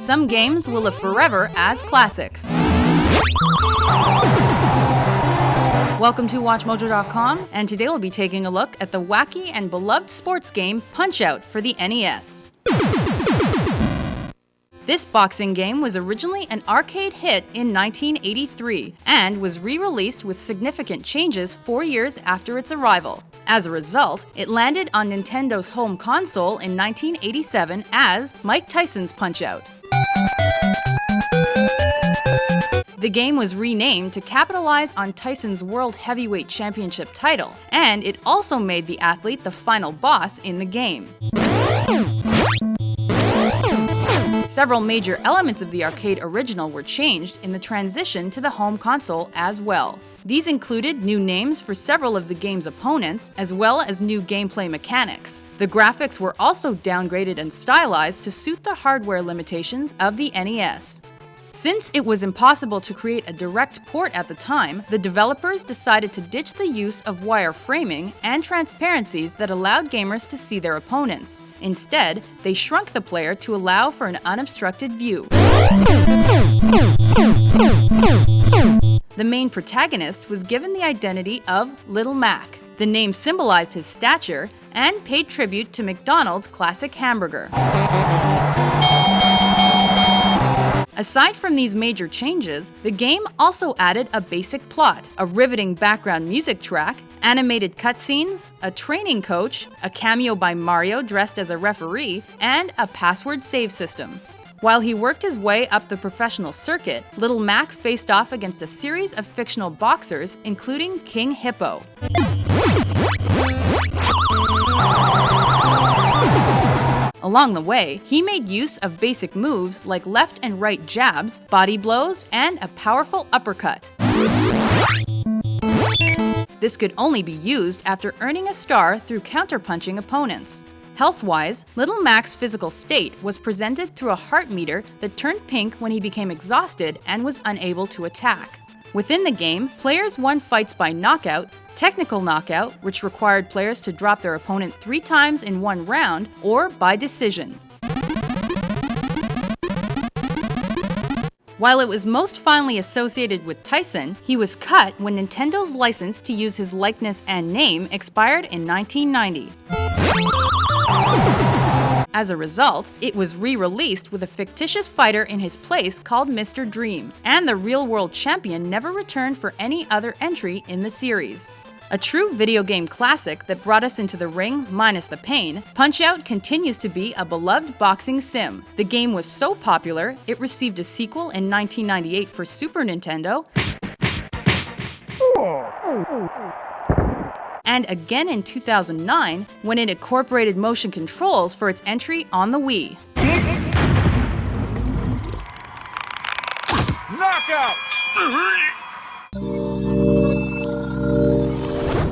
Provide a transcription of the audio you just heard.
some games will live forever as classics. Welcome to WatchMojo.com, and today we'll be taking a look at the wacky and beloved sports game Punch-Out for the NES. This boxing game was originally an arcade hit in 1983 and was re-released with significant changes 4 years after its arrival. As a result, it landed on Nintendo's home console in 1987 as Mike Tyson's Punch-Out. The game was renamed to capitalize on Tyson's World Heavyweight Championship title, and it also made the athlete the final boss in the game. Several major elements of the arcade original were changed in the transition to the home console as well. These included new names for several of the game's opponents, as well as new gameplay mechanics. The graphics were also downgraded and stylized to suit the hardware limitations of the NES. Since it was impossible to create a direct port at the time, the developers decided to ditch the use of wire framing and transparencies that allowed gamers to see their opponents. Instead, they shrunk the player to allow for an unobstructed view. The main protagonist was given the identity of Little Mac. The name symbolized his stature and paid tribute to McDonald's classic hamburger. Aside from these major changes, the game also added a basic plot, a riveting background music track, animated cutscenes, a training coach, a cameo by Mario dressed as a referee, and a password save system. While he worked his way up the professional circuit, Little Mac faced off against a series of fictional boxers, including King Hippo. Along the way, he made use of basic moves like left and right jabs, body blows, and a powerful uppercut. This could only be used after earning a star through counterpunching opponents. Health-wise, Little Mac's physical state was presented through a heart meter that turned pink when he became exhausted and was unable to attack. Within the game, players won fights by knockout, technical knockout, which required players to drop their opponent 3 times in one round, or by decision. While it was most finely associated with Tyson, he was cut when Nintendo's license to use his likeness and name expired in 1990. As a result, it was re-released with a fictitious fighter in his place called Mr. Dream, and the real-world champion never returned for any other entry in the series. A true video game classic that brought us into the ring minus the pain, Punch-Out continues to be a beloved boxing sim. The game was so popular, it received a sequel in 1998 for Super Nintendo, and again in 2009 when it incorporated motion controls for its entry on the Wii. Knockout!